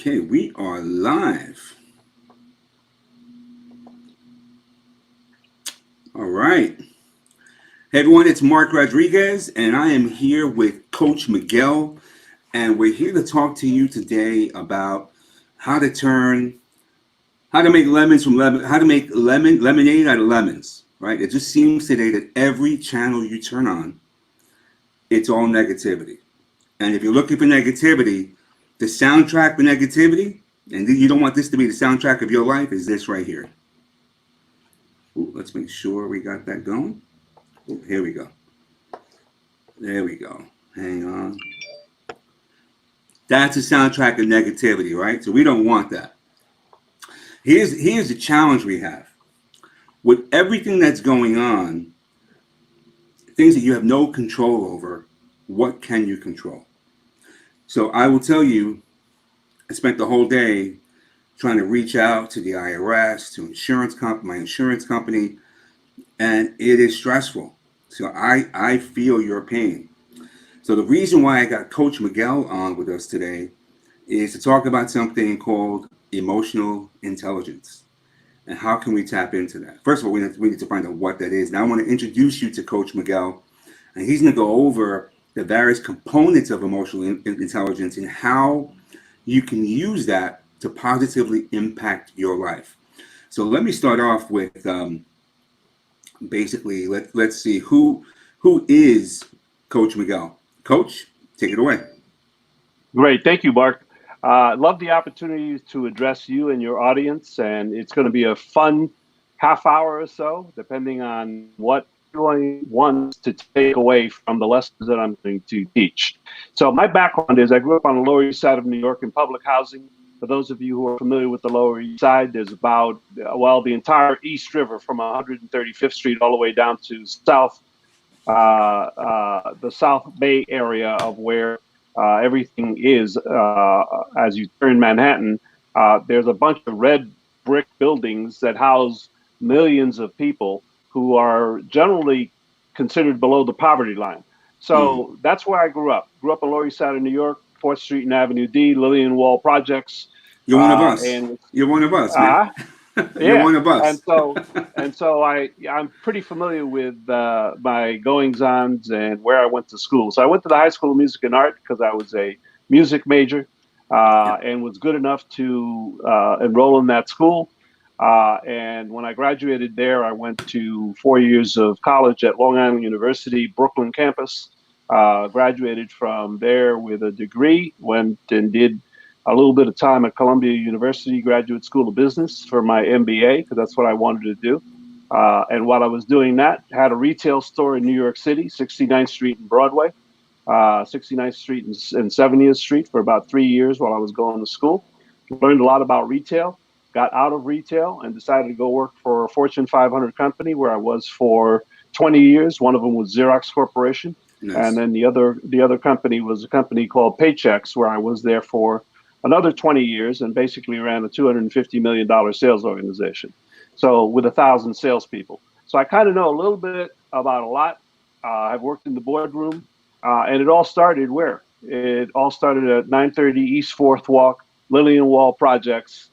Okay, we are live. All right. Hey everyone, it's Mark Rodriguez, and I am here with Coach Miguel, and we're here to talk to you today about how to turn, how to make lemons from lemon, how to make lemonade out of lemons. Right? It just seems today that every channel you turn on, it's all negativity. And if you're looking for negativity, the soundtrack for negativity, and you don't want this to be the soundtrack of your life, is this right here. Ooh, let's make sure we got that going. Ooh, here we go. There we go. Hang on. That's a soundtrack of negativity, right? So we don't want that. Here's the challenge we have. With everything that's going on, things that you have no control over, what can you control? So I will tell you, I spent the whole day trying to reach out to the IRS, to my insurance company, and it is stressful. So I feel your pain. So the reason why I got Coach Miguel on with us today is to talk about something called emotional intelligence. And how can we tap into that? First of all, we need to find out what that is. Now I want to introduce you to Coach Miguel, and he's going to go over the various components of emotional intelligence and how you can use that to positively impact your life. So let me start off with basically let's see who is Coach Miguel. Coach, take it away. Great. Thank you, Mark. Love the opportunity to address you and your audience, and it's going to be a fun half hour or so, depending on what everyone wants to take away from the lessons that I'm going to teach. So my background is I grew up on the Lower East Side of New York in public housing. For those of you who are familiar with the Lower East Side, there's about, well, the entire East River from 135th Street all the way down to the South Bay area of where everything is. As you turn Manhattan, there's a bunch of red brick buildings that house millions of people who are generally considered below the poverty line. So that's where I grew up. Grew up on Lower East Side of New York, 4th Street and Avenue D, Lillian Wall projects. You're one of us. And You're one of us, man. You're yeah, one of us. and so I'm pretty familiar with my goings-ons and where I went to school. So I went to the High School of Music and Art because I was a music major and was good enough to enroll in that school. And when I graduated there, I went to 4 years of college at Long Island University, Brooklyn campus. Graduated from there with a degree, went and did a little bit of time at Columbia University Graduate School of Business for my MBA, because that's what I wanted to do. And while I was doing that, had a retail store in New York City, 69th Street and Broadway, 69th Street and 70th Street for about 3 years while I was going to school. Learned a lot about retail, got out of retail and decided to go work for a Fortune 500 company where I was for 20 years. One of them was Xerox Corporation. Nice. And then the other company was a company called Paychex, where I was there for another 20 years and basically ran a $250 million sales organization. So with 1,000 salespeople. So I kind of know a little bit about a lot. I've worked in the boardroom, and it all started where? It all started at 930 East 4th Walk, Lillian Wall Projects,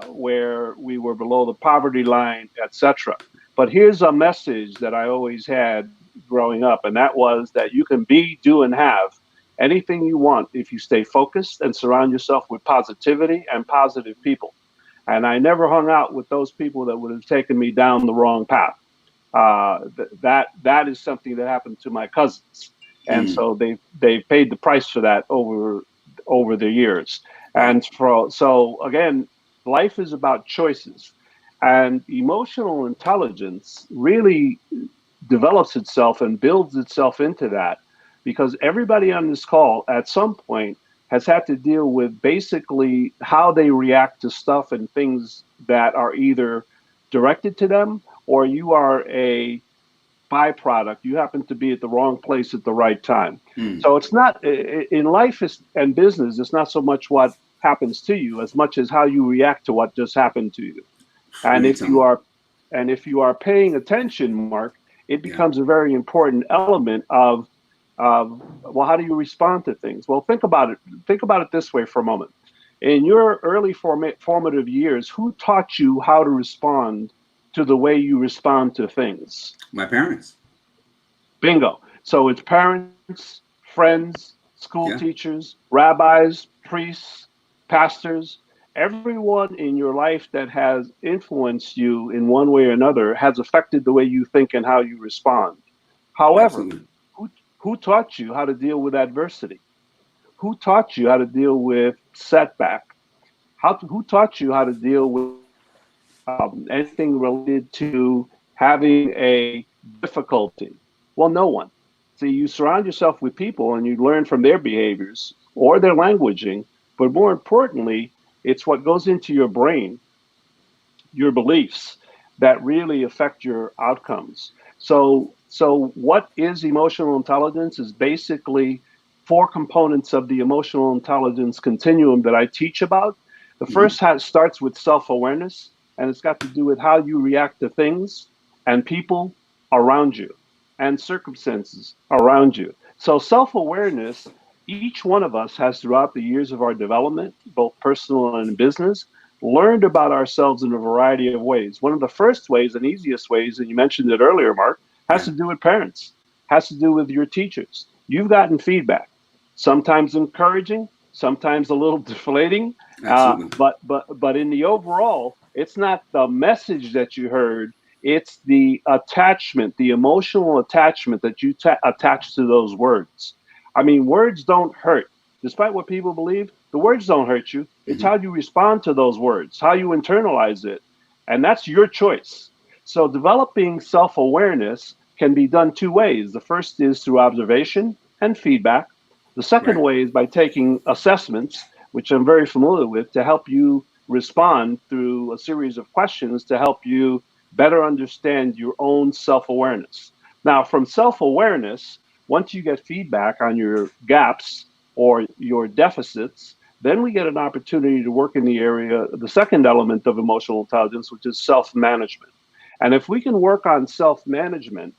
where we were below the poverty line, etc. But here's a message that I always had growing up, and that was that you can be, do, and have anything you want if you stay focused and surround yourself with positivity and positive people. And I never hung out with those people that would have taken me down the wrong path. That is something that happened to my cousins, and so they paid the price for that over the years. And so again, life is about choices, and emotional intelligence really develops itself and builds itself into that, because everybody on this call at some point has had to deal with basically how they react to stuff and things that are either directed to them or you are a byproduct. You happen to be at the wrong place at the right time. So it's not in life and business, it's not so much what happens to you as much as how you react to what just happened to you. And if you are paying attention, Mark, it becomes a very important element of well, how do you respond to things? Well, think about it this way for a moment. In your early formative years, who taught you how to respond to the way you respond to things? My parents. Bingo. So it's parents, friends, school Yeah. teachers, rabbis, priests, pastors, everyone in your life that has influenced you in one way or another has affected the way you think and how you respond. However, Absolutely. who, who taught you how to deal with adversity? Who taught you how to deal with setback? Who taught you how to deal with anything related to having a difficulty? Well, no one. See, you surround yourself with people and you learn from their behaviors or their languaging, but more importantly, it's what goes into your brain, your beliefs, that really affect your outcomes. So what is emotional intelligence is basically four components of the emotional intelligence continuum that I teach about. The Hmm. first starts with self-awareness, and it's got to do with how you react to things and people around you and circumstances around you. So self-awareness, each one of us has throughout the years of our development, both personal and in business, learned about ourselves in a variety of ways. One of the first ways and easiest ways, and you mentioned it earlier, Mark, has Yeah. to do with parents, has to do with your teachers. You've gotten feedback, sometimes encouraging, sometimes a little deflating, Absolutely. but in the overall, it's not the message that you heard. It's the attachment, the emotional attachment that you attach to those words. I mean, words don't hurt. Despite what people believe, the words don't hurt you. It's Hmm. how you respond to those words, how you internalize it. And that's your choice. So developing self awareness can be done two ways. The first is through observation and feedback. The second Right. way is by taking assessments, which I'm very familiar with, to help you respond through a series of questions to help you better understand your own self awareness. Now, from self awareness, once you get feedback on your gaps or your deficits, then we get an opportunity to work in the area, the second element of emotional intelligence, which is self management. And if we can work on self management,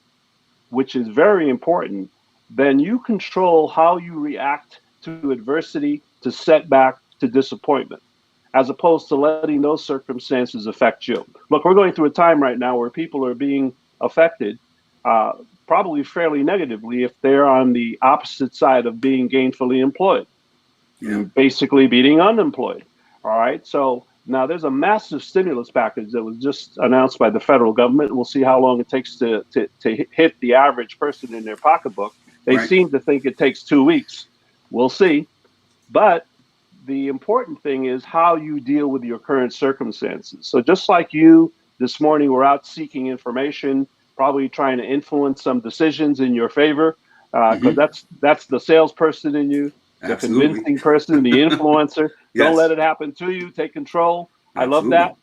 which is very important, then you control how you react to adversity, to setback, to disappointment, as opposed to letting those circumstances affect you. Look, we're going through a time right now where people are being affected, uh, probably fairly negatively, if they're on the opposite side of being gainfully employed, Yeah. basically being unemployed. All right. So now there's a massive stimulus package that was just announced by the federal government. We'll see how long it takes to hit the average person in their pocketbook. They Right. seem to think it takes 2 weeks. We'll see. But the important thing is how you deal with your current circumstances. So just like you this morning were out seeking information, probably trying to influence some decisions in your favor, because Hmm. that's the salesperson in you, the Absolutely. convincing person, the influencer. Don't let Yes. it happen to you. Take control. I love Absolutely. that.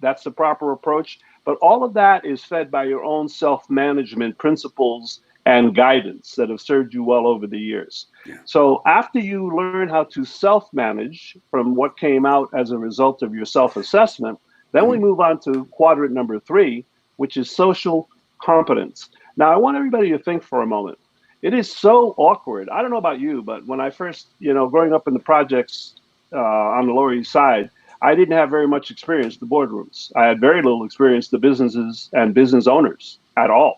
That's the proper approach. But all of that is fed by your own self management principles and guidance that have served you well over the years. Yeah. So after you learn how to self-manage from what came out as a result of your self-assessment, then we Hmm. move on to quadrant number 3, which is social competence. Now, I want everybody to think for a moment. It is so awkward. I don't know about you, but when I first, growing up in the projects on the Lower East Side, I didn't have very much experience in the boardrooms. I had very little experience the businesses and business owners at all.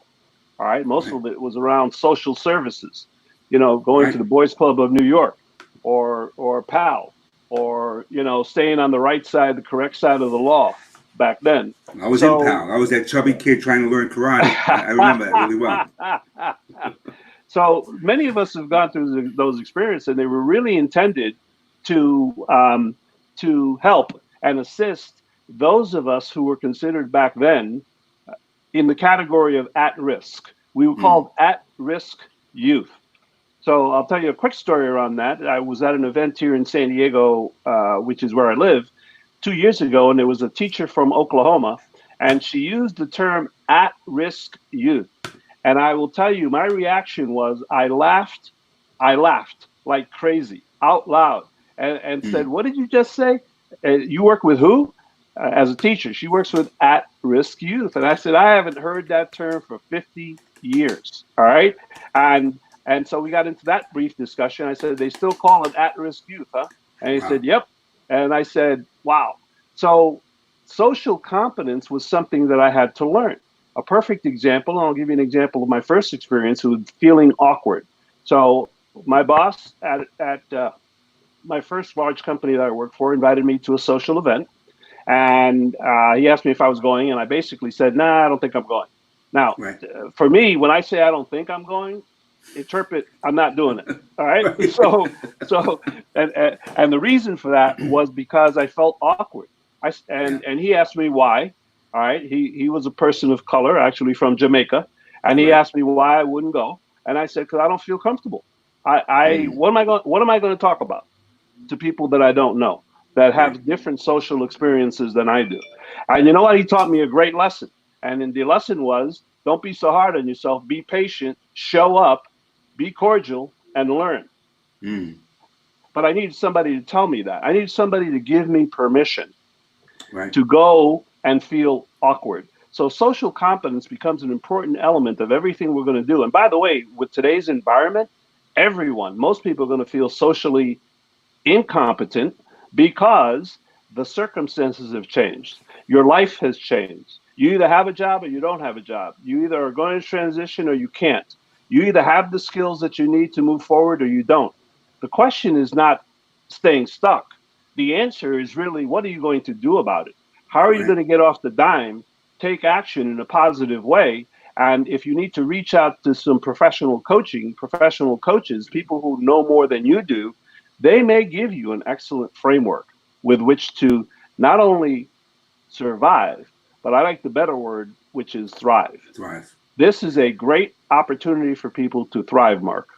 All right. Most Right. of it was around social services, going to Right. the Boys Club of New York or PAL or, staying on the right side, the correct side of the law back then. I was in So, PAL. I was that chubby kid trying to learn karate. I remember that really well. so many of us have gone through those experiences, and they were really intended to help and assist those of us who were considered back then in the category of at risk. We were Mm. called at risk youth. So I'll tell you a quick story around that. I was at an event here in San Diego, which is where I live, 2 years ago, and there was a teacher from Oklahoma, and she used the term at risk youth. And I will tell you, my reaction was I laughed like crazy out loud and said, Mm. "What did you just say? You work with who?" As a teacher, she works with at risk youth. And I said, I haven't heard that term for 50 years. All right. And so we got into that brief discussion. I said, they still call it at risk youth, huh? And he Wow. said, yep. And I said, wow. So social competence was something that I had to learn. A perfect example, and I'll give you an example of my first experience with feeling awkward. So my boss at my first large company that I worked for invited me to a social event, and he asked me if I was going, and I basically said, "Nah, I don't think I'm going." Now, Right. for me, when I say I don't think I'm going, interpret I'm not doing it. All right. Right. So, and the reason for that was because I felt awkward. Yeah. And he asked me why. All right. He was a person of color, actually from Jamaica, and he Right. asked me why I wouldn't go, and I said because I don't feel comfortable. I Mm. what am I going to talk about to people that I don't know, that Right. have different social experiences than I do? And you know what? He taught me a great lesson. And then the lesson was don't be so hard on yourself, be patient, show up, be cordial, and learn. Mm. But I needed somebody to tell me that. I needed somebody to give me permission Right. to go and feel awkward. So social competence becomes an important element of everything we're going to do. And by the way, with today's environment, most people are going to feel socially incompetent because the circumstances have changed. Your life has changed. You either have a job or you don't have a job. You either are going to transition or you can't. You either have the skills that you need to move forward or you don't. The question is not staying stuck. The answer is really what are you going to do about it? How are you Right. going to get off the dime, take action in a positive way? And if you need to reach out to some professional coaches, people who know more than you do, they may give you an excellent framework with which to not only survive, but I like the better word, which is thrive. Thrive. This is a great opportunity for people to thrive, Mark.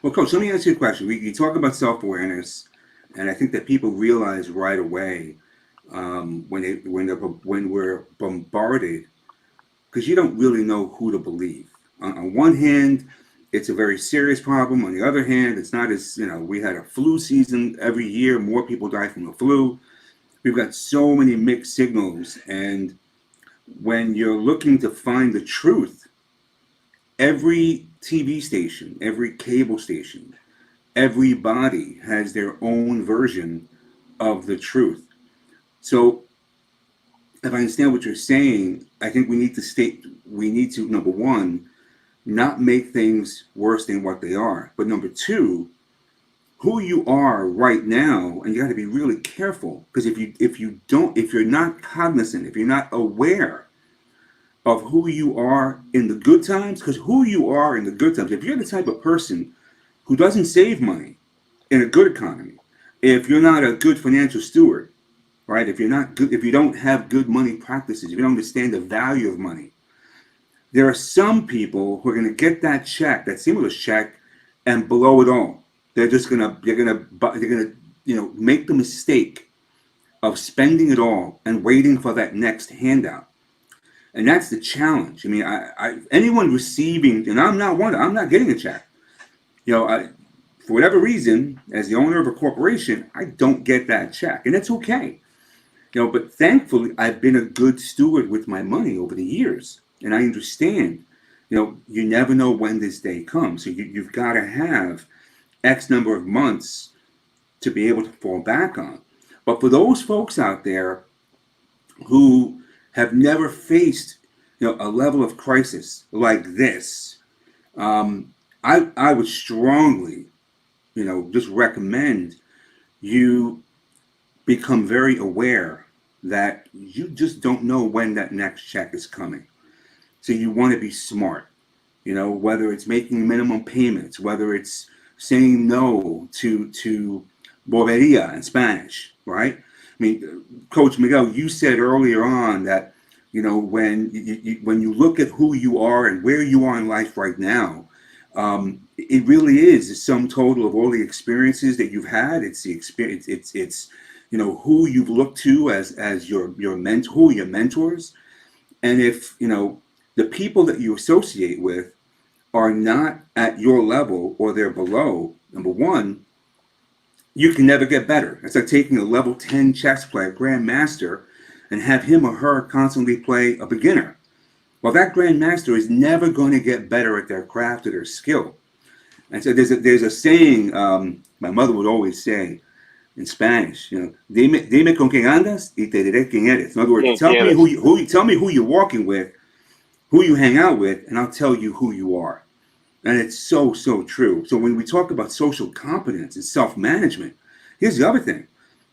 Well, Coach, let me ask you a question. You talk about self awareness, and I think that people realize right away when we're bombarded because you don't really know who to believe. On one hand, it's a very serious problem. On the other hand, it's not as, we had a flu season every year. More people die from the flu. We've got so many mixed signals. And when you're looking to find the truth, every TV station, every cable station, everybody has their own version of the truth. So if I understand what you're saying, I think we need to, number one, not make things worse than what they are. But number two, who you are right now, and you got to be really careful because if you're not cognizant, if you're not aware of who you are in the good times, because who you are in the good times, if you're the type of person who doesn't save money in a good economy, if you're not a good financial steward, right? If you're not good, if you don't have good money practices, if you don't understand the value of money, there are some people who are going to get that check, that stimulus check, and blow it all. They're gonna make the mistake of spending it all and waiting for that next handout. And that's the challenge. I mean, anyone receiving, and I'm not one. I'm not getting a check. For whatever reason, as the owner of a corporation, I don't get that check, and that's okay. But thankfully, I've been a good steward with my money over the years, and I understand. You never know when this day comes, so you've got to have X number of months to be able to fall back on. But for those folks out there who have never faced, a level of crisis like this, I would strongly, just recommend you become very aware that you just don't know when that next check is coming. So you want to be smart, whether it's making minimum payments, whether it's saying no to boberia in Spanish, right? I mean, Coach Miguel, you said earlier on that, when you look at who you are and where you are in life right now, it really is the sum total of all the experiences that you've had. It's the experience. It's who you've looked to as your mentor, your mentors, and if the people that you associate with are not at your level or they're below, number one, you can never get better. It's like taking a level 10 chess player, grandmaster, and have him or her constantly play a beginner. Well, that grandmaster is never going to get better at their craft or their skill. And so there's a saying my mother would always say, in Spanish. Dime con quién andas y te diré quién eres. In other words, ¿Quién eres? tell me who you're walking with, who you hang out with, and I'll tell you who you are. And it's so, so true. So when we talk about social competence and self-management, here's the other thing.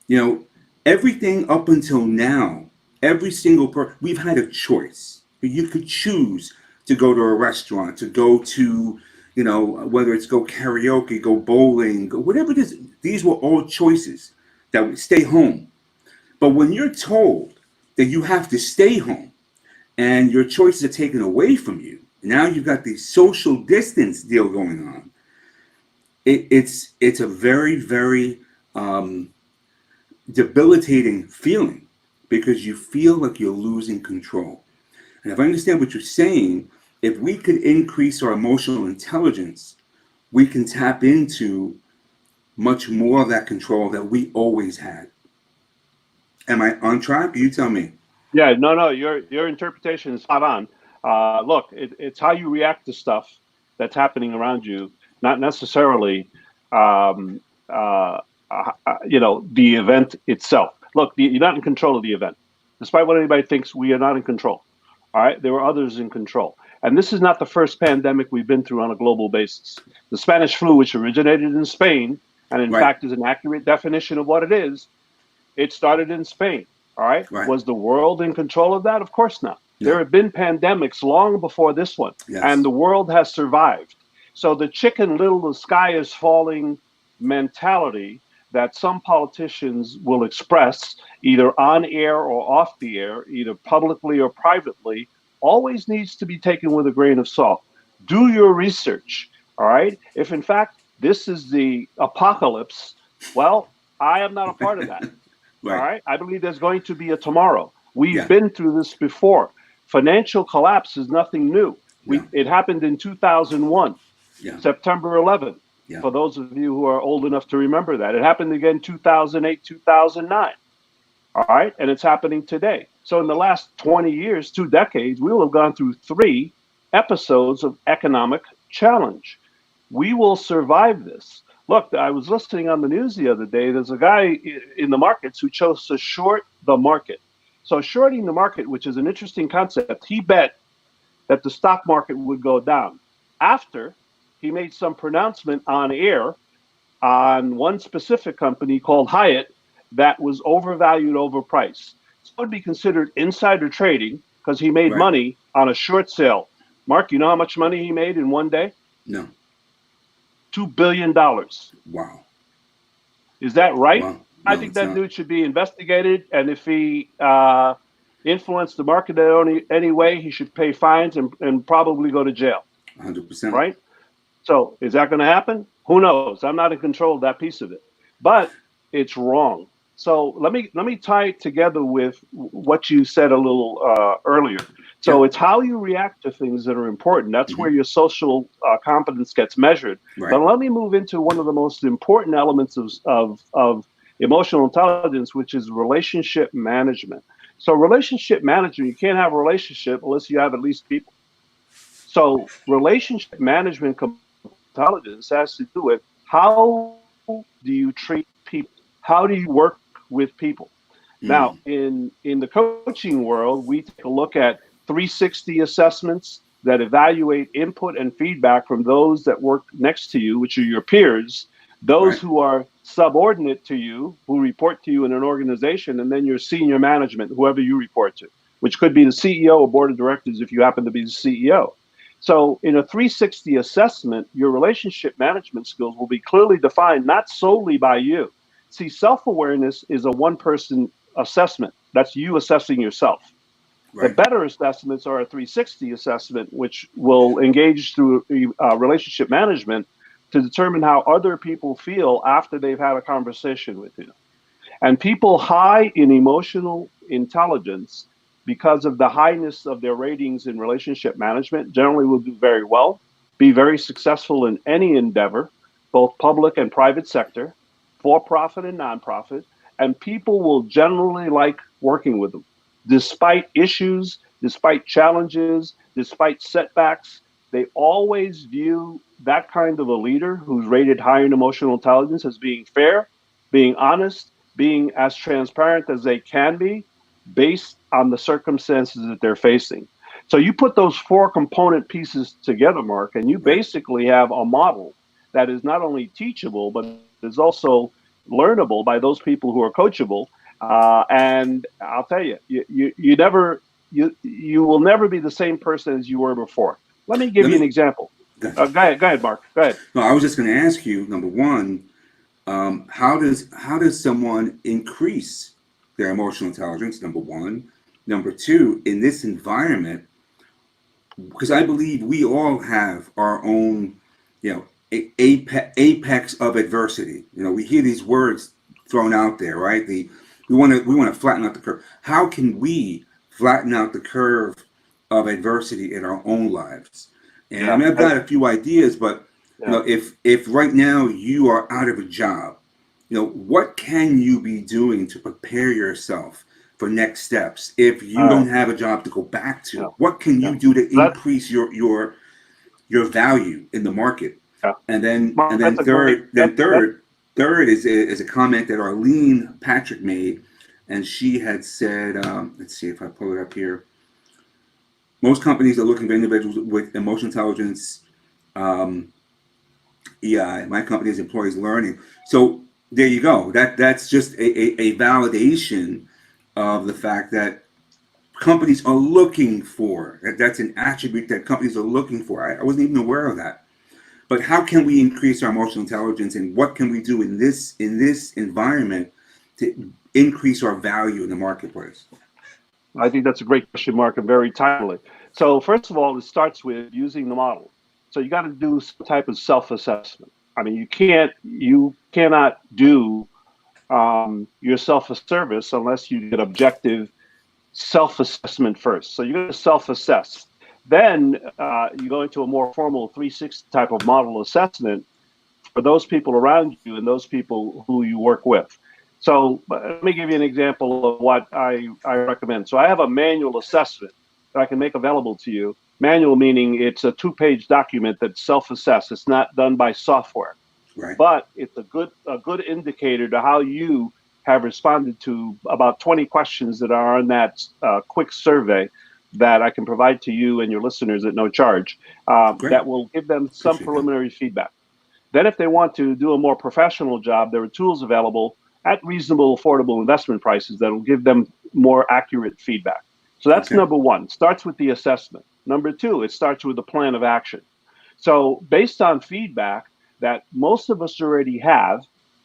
You know, everything up until now, every single person, we've had a choice. You could choose to go to a restaurant, to go to, whether it's go karaoke, go bowling, go whatever it is. These were all choices that would stay home. But when you're told that you have to stay home and your choices are taken away from you, now you've got the social distance deal going on. It's a very, very debilitating feeling because you feel like you're losing control. And if I understand what you're saying, if we could increase our emotional intelligence, we can tap into much more of that control that we always had. Am I on track? You tell me. Yeah, no, your interpretation is spot on. Look, it's how you react to stuff that's happening around you, not necessarily, um, the event itself. Look, you're not in control of the event, despite what anybody thinks. We are not in control. All right, there were others in control, and this is not the first pandemic we've been through on a global basis. The Spanish flu, which originated in Spain, and in Right, fact is an accurate definition of what it is, it started in Spain. All right. right. Was the world in control of that? Of course not. There No. have been pandemics long before this one, and Yes. the world has survived. So the chicken little, the sky is falling mentality that some politicians will express either on air or off the air, either publicly or privately, always needs to be taken with a grain of salt. Do your research. All right. If in fact this is the apocalypse, well, I am not a part of that. All Right. right. I believe there's going to be a tomorrow. We've Yeah. been through this before. Financial collapse is nothing new. Yeah. It happened in 2001, Yeah. September 11th. Yeah. For those of you who are old enough to remember that, it happened again 2008, 2009. All right. And it's happening today. So in the last 20 years, 2 decades, we will have gone through 3 episodes of economic challenge. We will survive this. Look, I was listening on the news the other day. There's a guy in the markets who chose to short the market. So, shorting the market, which is an interesting concept, he bet that the stock market would go down after he made some pronouncement on air on one specific company called Hyatt that was overvalued, overpriced. So, it would be considered insider trading because he made Right. money on a short sale. Mark, you know how much money he made in one day? No. $2 billion. Wow. Is that right? Wow. I No, think it's that not. dude should be investigated, and if he influenced the market in any way, he should pay fines and probably go to jail. 100%. Right? So, is that going to happen? Who knows? I'm not in control of that piece of it, but it's wrong. So let me tie it together with what you said a little earlier. Yeah. So it's how you react to things that are important. That's Hmm. where your social competence gets measured. Right. But let me move into one of the most important elements of emotional intelligence, which is relationship management. So relationship management, you can't have a relationship unless you have at least people. So relationship management intelligence has to do with how do you treat people? How do you work with people? Now, Mm. in the coaching world, we take a look at 360 assessments that evaluate input and feedback from those that work next to you, which are your peers, those Right. who are subordinate to you, who report to you in an organization, and then your senior management, whoever you report to, which could be the CEO or board of directors if you happen to be the CEO. So, in a 360 assessment, your relationship management skills will be clearly defined not solely by you. See, self awareness is a one person assessment. That's you assessing yourself. The Right. better assessments are a 360 assessment, which will engage through relationship management to determine how other people feel after they've had a conversation with you. And people high in emotional intelligence, because of the highness of their ratings in relationship management, generally will do very well, be very successful in any endeavor, both public and private sector, for profit and nonprofit, and people will generally like working with them. Despite issues, despite challenges, despite setbacks, they always view that kind of a leader who's rated high in emotional intelligence as being fair, being honest, being as transparent as they can be based on the circumstances that they're facing. So you put those four component pieces together, Mark, and you Right. basically have a model that is not only teachable, but is also learnable by those people who are coachable. And I'll tell you, you never you will never be the same person as you were before. Let me give Let you an me. example. Go ahead, Mark. Go ahead. No, I was just going to ask you. Number one, how does someone increase their emotional intelligence? Number one. Number two, in this environment, because I believe we all have our own, apex of adversity. We hear these words thrown out there, right? We want to flatten out the curve. How can we flatten out the curve of adversity in our own lives? And I Yeah, mean, I've got a few ideas, but yeah. if right now you are out of a job, what can you be doing to prepare yourself for next steps? If you All don't right. have a job to go back Yeah, to, what can yeah. you do to That increase your value in the market? yeah. And then Mark, and that's then a great third then that third is a comment that Arlene Patrick made, and she had said, let's see if I pull it up here. Most companies are looking for individuals with emotional intelligence, um, EI. My company is employees learning. So there you go. That's just a validation of the fact that companies are looking for. That's an attribute that companies are looking for. I wasn't even aware of that. But how can we increase our emotional intelligence, and what can we do in this environment to increase our value in the marketplace? I think that's a great question, Mark, and very timely. So first of all, it starts with using the model. So you got to do some type of self-assessment. I mean, you cannot do yourself a service unless you get objective self-assessment first. So you're going to self-assess. Then you go into a more formal 360 type of model assessment for those people around you and those people who you work with. So let me give you an example of what I recommend. So I have a manual assessment that I can make available to you. Manual meaning it's a two-page document that's self-assessed. It's not done by software, Right. but it's a good indicator to how you have responded to about 20 questions that are on that quick survey that I can provide to you and your listeners at no charge, Great. that will give them some Appreciate that. preliminary feedback. Then, if they want to do a more professional job, there are tools available at reasonable, affordable investment prices that will give them more accurate feedback. So that's Okay. number one. Starts with the assessment. Number two, it starts with a plan of action. So, based on feedback that most of us already have,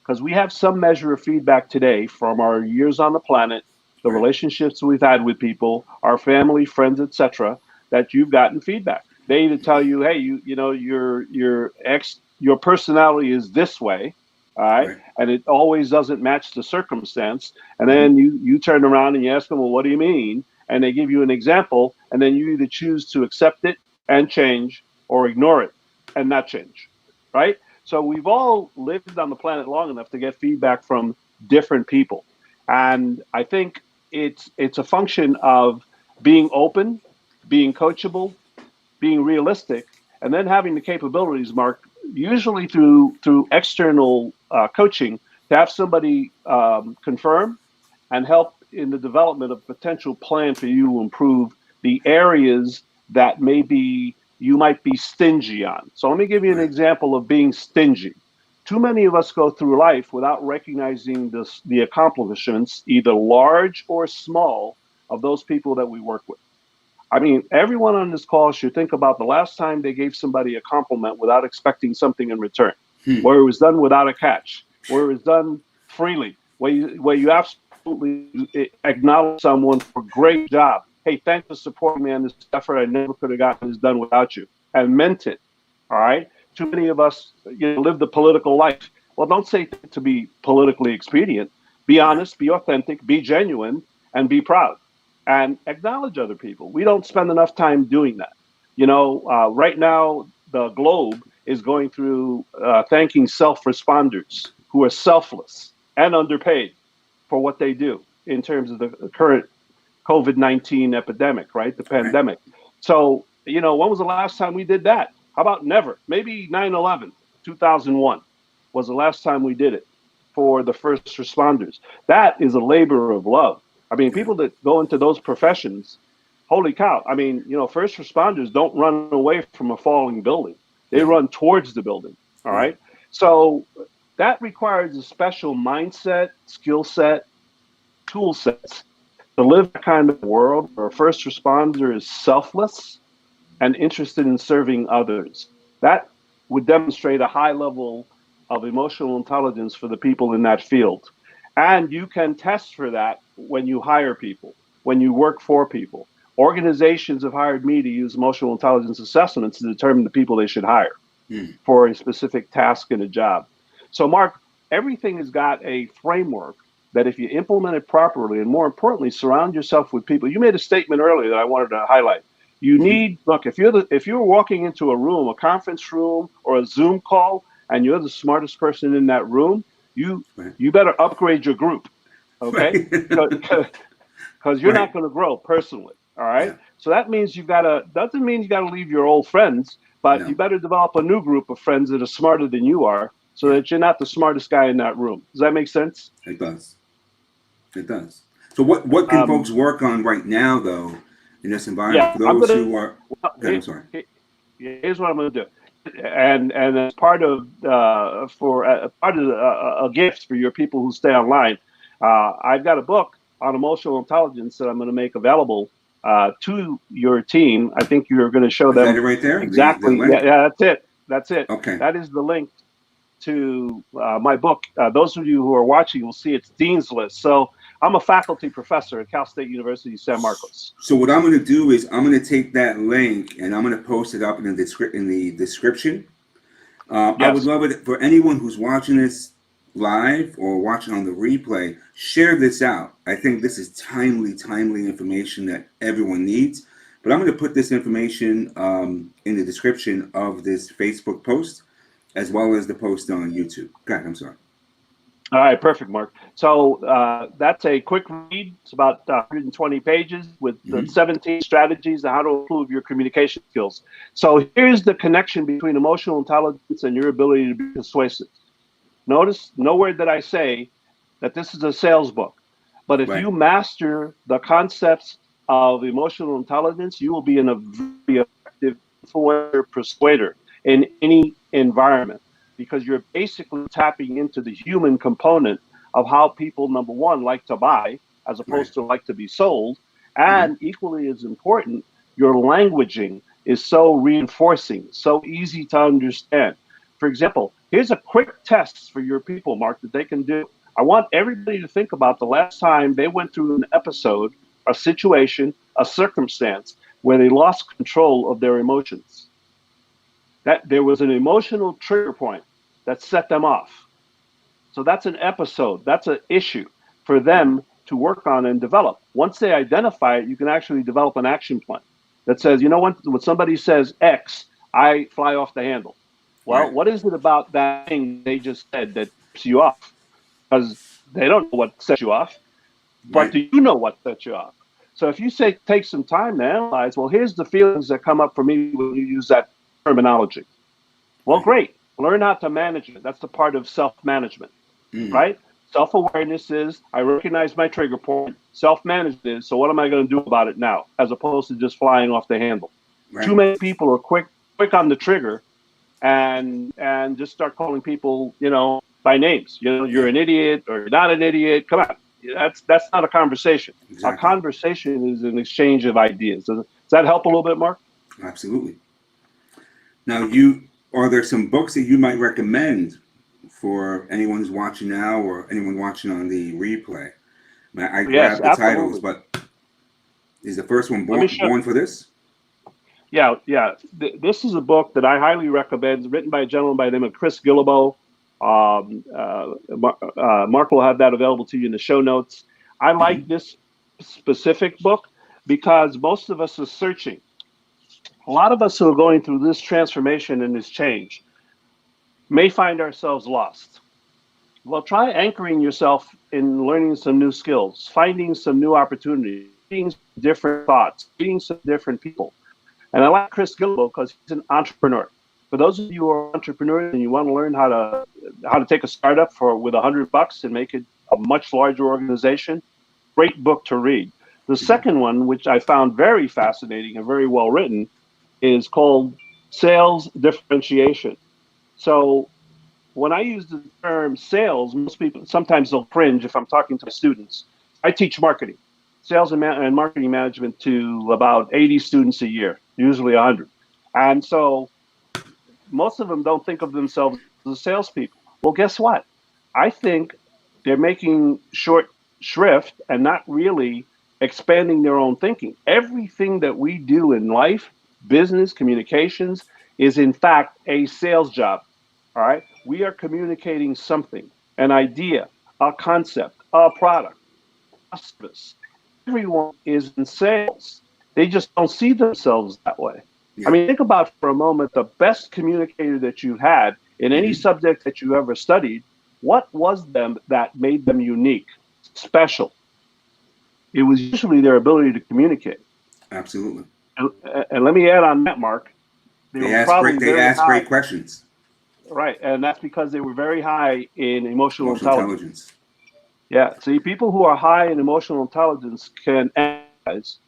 because we have some measure of feedback today from our years on the planet, the Right. relationships we've had with people, our family, friends, etc., that you've gotten feedback. They either tell you, "Hey, your personality is this way," all right, Right. and it always doesn't match the circumstance. And Mm-hmm. then you turn around and you ask them, "Well, what do you mean?" And they give you an example, and then you either choose to accept it and change, or ignore it and not change, right? So we've all lived on the planet long enough to get feedback from different people, and I think it's a function of being open, being coachable, being realistic, and then having the capabilities, Mark, usually through external coaching, to have somebody confirm and help in the development of a potential plan for you to improve the areas that maybe you might be stingy on. So let me give you an Right. example of being stingy. Too many of us go through life without recognizing the accomplishments, either large or small, of those people that we work with. I mean, everyone on this call should think about the last time they gave somebody a compliment without expecting something in return, Hmm. where it was done without a catch, where it was done freely, where you absolutely acknowledge someone for a great job. Hey, thanks for supporting me on this effort. I never could have gotten this done without you, and meant it. All right. Too many of us, live the political life. Well, don't say to be politically expedient. Be Right. honest, be authentic, be genuine, and be proud and acknowledge other people. We don't spend enough time doing that. Right now, the globe is going through thanking self responders who are selfless and underpaid for what they do in terms of the current COVID-19 epidemic, right? The Right. pandemic. So, when was the last time we did that? How about never? Maybe 9/11, 2001 was the last time we did it. for the first responders. That is a labor of love. I mean, Yeah. people that go into those professions, holy cow. I mean, first responders don't run away from a falling building. They Yeah. run towards the building. All Right. right. So that requires a special mindset, skill set, tool sets to live that kind of world where a first responder is selfless and interested in serving others. That would demonstrate a high level of emotional intelligence for the people in that field. And you can test for that when you hire people, when you work for people. Organizations have hired me to use emotional intelligence assessments to determine the people they should hire Mm. for a specific task and a job. So, Mark, everything has got a framework that if you implement it properly, and more importantly, surround yourself with people. You made a statement earlier that I wanted to highlight. You Mm-hmm. need, look, if you're walking into a room, a conference room or a Zoom call, and you're the smartest person in that room, you Right. you better upgrade your group, okay? Right. Because you're Right. not going to grow personally. All right. Yeah. So that means doesn't mean you got to leave your old friends, but No. you better develop a new group of friends that are smarter than you are so Yeah. that you're not the smartest guy in that room. Does that make sense? It does. It does. So what can folks Um, work on right now though in this environment yeah, for I'm those going who to, are? well, God, I'm sorry. here's what I'm going to do. And as part of for part of a gift for your people who stay online, I've got a book on emotional intelligence that I'm going to make available to your team. I think you're going to show Is that them it right there? The exactly. Yeah, link? yeah, that's it. That's it. Okay. That is the link to my book. Those of you who are watching will see it's Dean's List. So I'm a faculty professor at Cal State University, San Marcos. So what I'm going to do is I'm going to take that link and I'm going to post it up in the description. I would Yes. love it for anyone who's watching this live or watching on the replay. Share this out. I think this is timely information that everyone needs. But I'm going to put this information in the description of this Facebook post, as well as the post on YouTube. God, I'm sorry. All right, perfect, Mark. So that's a quick read. It's about 120 pages with the Mm-hmm. 17 strategies on how to improve your communication skills. So here's the connection between emotional intelligence and your ability to be persuasive. Notice nowhere did I say that this is a sales book, but if Right. you master the concepts of emotional intelligence, you will be in a very effective influencer persuader in any environment because you're basically tapping into the human component of how people, number one, like to buy as Right. opposed to like to be sold. Mm-hmm. And equally as important, your languaging is so reinforcing, so easy to understand. For example, here's a quick test for your people, Mark, that they can do. I want everybody to think about the last time they went through an episode, a situation, a circumstance where they lost control of their emotions. That there was an emotional trigger point that set them off. So that's an episode, that's an issue for them to work on and develop. Once they identify it, you can actually develop an action plan that says, when somebody says X, I fly off the handle. Well, Right. what is it about that thing they just said that tips you off? Because they don't know what sets you off, but Right. do you know what sets you off? So if you say take some time to analyze, well, here's the feelings that come up for me when you use that terminology. Well, Right. great. Learn how to manage it. That's the part of self-management, Mm-hmm. right? Self-awareness is I recognize my trigger point. Self-management is so what am I going to do about it now, as opposed to just flying off the handle. Too Right. many people are quick on the trigger and just start calling people, by names. You're Yeah. an idiot or you're not an idiot. Come on, that's not a conversation. A Exactly. conversation is an exchange of ideas. Does that help a little bit, Mark? Absolutely. Now, you are there some books that you might recommend for anyone who's watching now or anyone watching on the replay? I Yes, grabbed the titles, absolutely. but is the first one Let me show. born for this? Yeah, yeah. This is a book that I highly recommend, written by a gentleman by the name of Chris Gillibo. Mark will have that available to you in the show notes. I Mm-hmm. like this specific book because most of us are searching. A lot of us who are going through this transformation and this change may find ourselves lost. Well, try anchoring yourself in learning some new skills, finding some new opportunities, seeing some different thoughts, meeting some different people. And I like Chris Gilbo because he's an entrepreneur. For those of you who are entrepreneurs and you want to learn how to take a startup for with $100 and make it a much larger organization, great book to read. The Mhm. second one, which I found very fascinating and very well written, is called Sales Differentiation. So when I use the term sales, most people sometimes they'll cringe if I'm talking to my students. I teach marketing, sales and marketing management to about 80 students a year, usually 100. And so most of them don't think of themselves as salespeople. Well, guess what? I think they're making short shrift and not really expanding their own thinking. Everything that we do in life, business, communications, is in fact a sales job. All right. We are communicating something, an idea, a concept, a product, a service. Everyone is in sales. They just don't see themselves that way. I Yeah. mean, think about for a moment the best communicator that you had in any Hmm. subject that you ever studied. What was them that made them unique, special? It was usually their ability to communicate. Absolutely. And, and let me add on that, Mark. They They were ask probably great. They very ask high, great questions. right? And that's because they were very high in emotional Emotional intelligence. intelligence. Yeah. See, people who are high in emotional intelligence can empathize,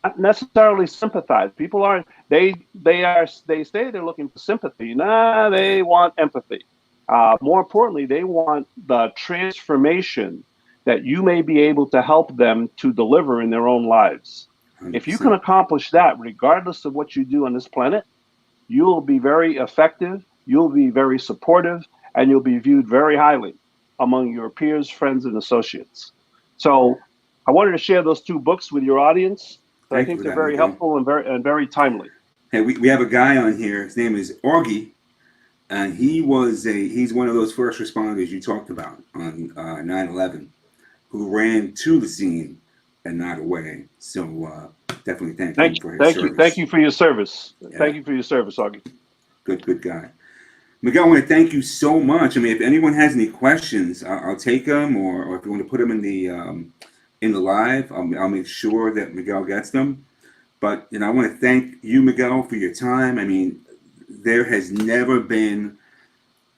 not necessarily sympathize. People aren't. They say they're looking for sympathy. Nah, Yeah. they want empathy. More importantly, they want the transformation that you may be able to help them to deliver in their own lives. Hundred If you can percent. accomplish that, regardless of what you do on this planet, you will be very effective, you'll be very supportive, and you'll be viewed very highly among your peers, friends, and associates. So I wanted to share those two books with your audience. I Thank you think for they're that, very Miguel. helpful and very timely. Hey, we have a guy on here. His name is Augie, and he's one of those first responders you talked about on 9/11, who ran to the scene and not away. So definitely thank him for his Thank service. you for your service. Yeah, Thank you for your service, Augie. good guy. Miguel, I want to thank you so much. I mean, if anyone has any questions, I'll take them, or if you want to put them in the live, I'll make sure that Miguel gets them. But I want to thank you, Miguel, for your time. I mean, there has never been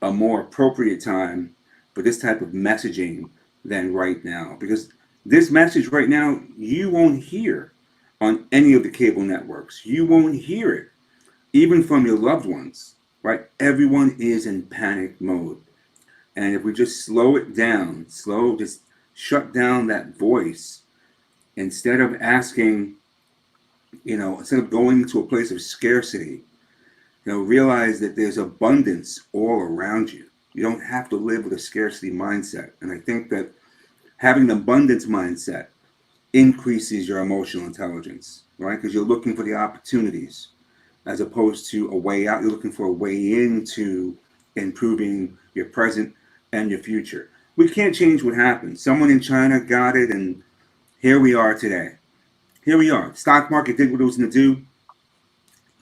a more appropriate time for this type of messaging than right now, because this message right now you won't hear on any of the cable networks. You won't hear it even from your loved ones, right? Everyone is in panic mode. And if we just slow it down, just shut down that voice, instead of asking, instead of going to a place of scarcity, realize that there's abundance all around you. You don't have to live with a scarcity mindset. And I think that having an abundance mindset increases your emotional intelligence, right? Because you're looking for the opportunities as opposed to a way out. You're looking for a way into improving your present and your future. We can't change what happened. Someone in China got it, and here we are today. Here we are. Stock market did what it was going to do.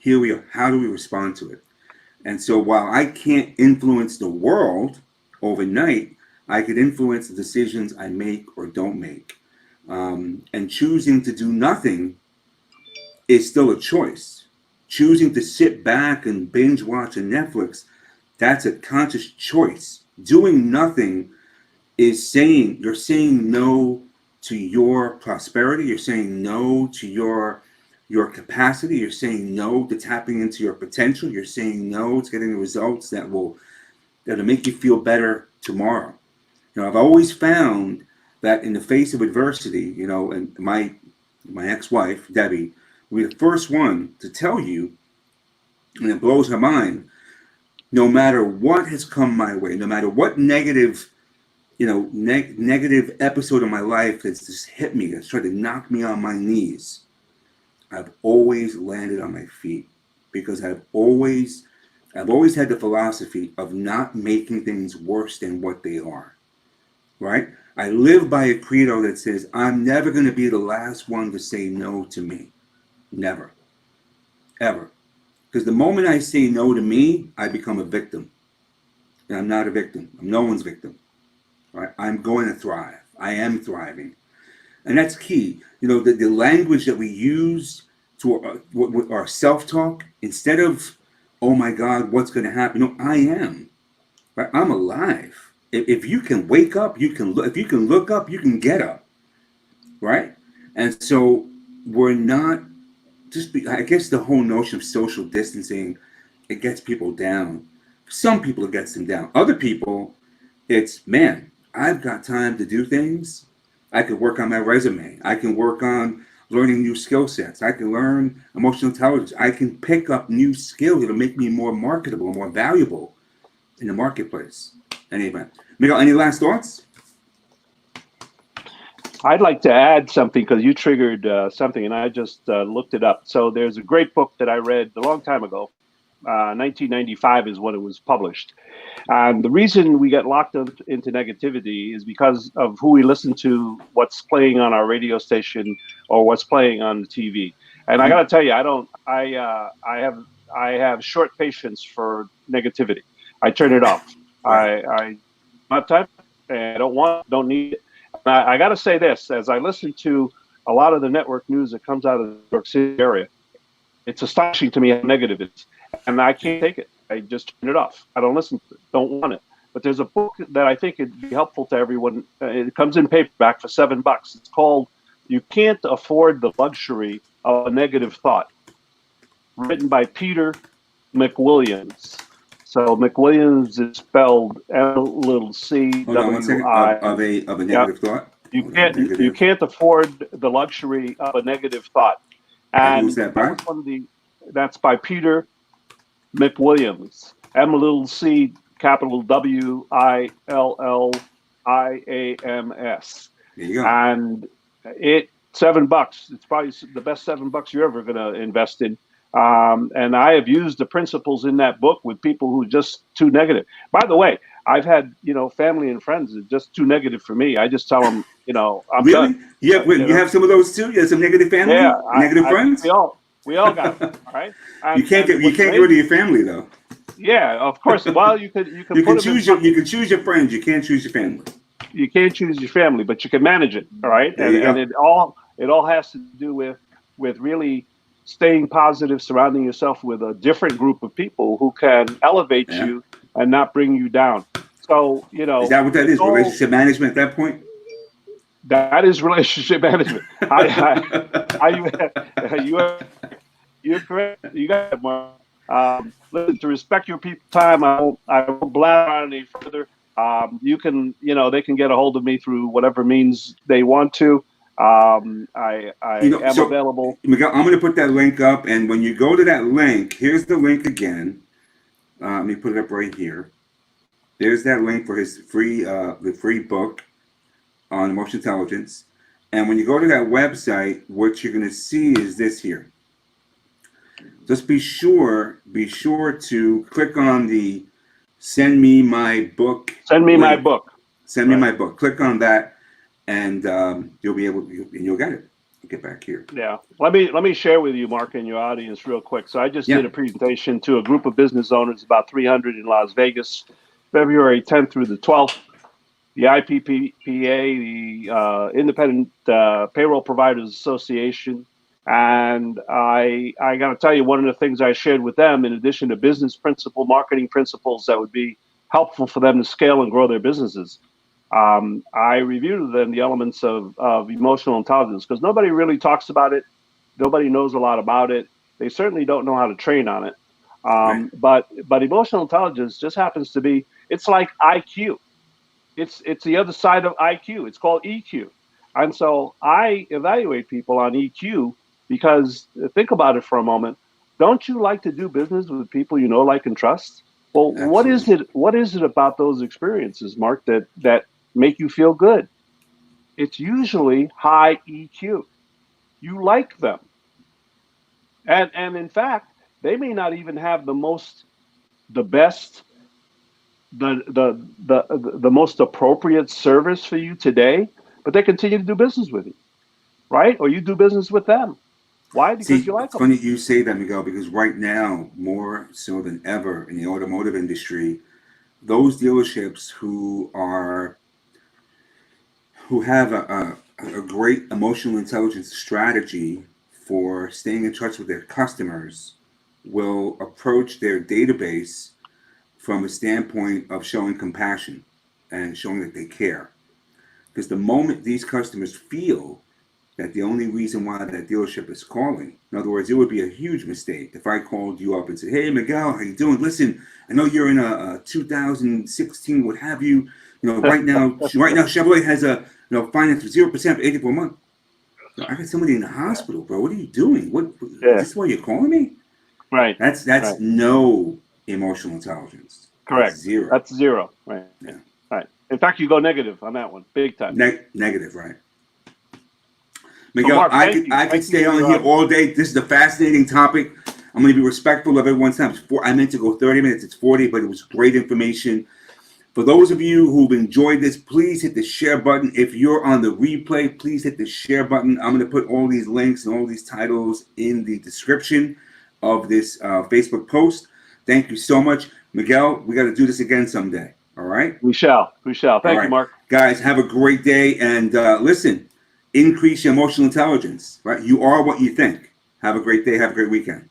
Here we are. How do we respond to it? And so while I can't influence the world overnight, I could influence the decisions I make or don't make. And choosing to do nothing is still a choice. Choosing to sit back and binge watch a Netflix, that's a conscious choice. Doing nothing is you're saying no to your prosperity. You're saying no to your capacity. You're saying no to tapping into your potential. You're saying no to getting the results that'll make you feel better tomorrow. I've always found that in the face of adversity, and my ex-wife Debbie, we're the first one to tell you, and it blows her mind. No matter what has come my way, no matter what negative negative episode of my life that's just hit me, that's tried to knock me on my knees, I've always landed on my feet because I've always had the philosophy of not making things worse than what they are. Right? I live by a credo that says I'm never going to be the last one to say no to me. Never. Ever. Because the moment I say no to me, I become a victim. And I'm not a victim. I'm no one's victim. Right? I'm going to thrive. I am thriving. And that's key. The language that we use to our self-talk, instead of oh my God, what's going to happen? No, I am. Right? I'm alive. If you can wake up, you can look. If you can look up, you can get up. Right? And so we're not I guess the whole notion of social distancing, it gets people down. Some people it gets them down. Other people, it's, man, I've got time to do things. I could work on my resume. I can work on learning new skill sets. I can learn emotional intelligence. I can pick up new skills that'll make me more marketable, more valuable in the marketplace. Anyway, Miguel, any last thoughts? I'd like to add something because you triggered something, and I just looked it up. So there's a great book that I read a long time ago. 1995 is when it was published. And the reason we get locked into negativity is because of who we listen to, what's playing on our radio station, or what's playing on the TV. And I got to tell you, I have short patience for negativity. I turn it off. Right. I don't have time, and I don't need it. I got to say this: as I listen to a lot of the network news that comes out of the New York City area, it's astonishing to me how negative it is, and I can't take it. I just turn it off. I don't listen to it. Don't want it. But there's a book that I think would be helpful to everyone. It comes in paperback for $7. It's called "You Can't Afford the Luxury of a Negative Thought," written by Peter McWilliams. So McWilliams is spelled MCWI. Hold on one second. Of a negative thought. You can't afford the luxury of a negative thought. And who's that by? That's by Peter McWilliams. MCWILLIAMS. There you go. And $7. It's probably the best $7 you're ever going to invest in. And I have used the principles in that book with people who are just too negative. By the way, I've had, family and friends that are just too negative for me. I just tell them, I'm really? done. Yeah, you have some of those too. You have some negative family, negative friends. We all got them. All right. You can't get rid of your family though. Yeah, of course. Well, you can choose your friends. You can't choose your family. You can't choose your family, but you can manage it. All right. And it all has to do with really staying positive, surrounding yourself with a different group of people who can elevate you and not bring you down. So, is that what that is? Relationship management at that point? That is relationship management. You're correct. You got it, Mark. Listen, to respect your people's time, I won't blab on any further. You can, they can get a hold of me through whatever means they want to. I am available. Miguel, I'm going to put that link up, and when you go to that link, here's the link again. Let me put it up right here. There's that link for his the free book on emotional intelligence. And when you go to that website, what you're going to see is this here. Just be sure to click on the send me my book. Send me my book. Send me my book. Click on that. And you'll get it. I'll get back here. Yeah. Let me share with you, Mark, and your audience real quick. So I just did a presentation to a group of business owners, about 300 in Las Vegas, February 10th through the 12th. The IPPA, the Independent Payroll Providers Association. And I got to tell you, one of the things I shared with them, in addition to business marketing principles that would be helpful for them to scale and grow their businesses, I reviewed with them the elements of emotional intelligence, because nobody really talks about it. Nobody knows a lot about it. They certainly don't know how to train on it. But emotional intelligence just happens to be, it's like IQ. It's the other side of IQ. It's called EQ. And so I evaluate people on EQ because, think about it for a moment. Don't you like to do business with people you know, like, and trust? Well, Absolutely. what is it about those experiences, Mark, that make you feel good? It's usually high EQ. You like them. And in fact, they may not even have the best, the most appropriate service for you today, but they continue to do business with you, right? Or you do business with them. Why? Because you like them. It's funny you say that, Miguel, because right now, more so than ever in the automotive industry, those dealerships who have a great emotional intelligence strategy for staying in touch with their customers, will approach their database from a standpoint of showing compassion and showing that they care. Because the moment these customers feel that the only reason why that dealership is calling, in other words, it would be a huge mistake if I called you up and said, "Hey, Miguel, how you doing? Listen, I know you're in a 2016, what have you. You know, right now Chevrolet has a finance for 0% for 84 months. I got somebody in the hospital, bro. What are you doing? What is this why you're calling me?" Right. That's right. no emotional intelligence. Correct. That's zero. That's zero. Right. Yeah. Right. In fact, you go negative on that one, big time. Negative, right? Miguel, Mark, I could stay on here all day. This is a fascinating topic. I'm going to be respectful of everyone's time. I meant to go 30 minutes. It's 40, but it was great information. For those of you who've enjoyed this, please hit the share button. If you're on the replay, please hit the share button. I'm going to put all these links and all these titles in the description of this Facebook post. Thank you so much. Miguel, we got to do this again someday. All right? We shall. Thank you, Mark. Guys, have a great day. And listen, increase your emotional intelligence. Right? You are what you think. Have a great day. Have a great weekend.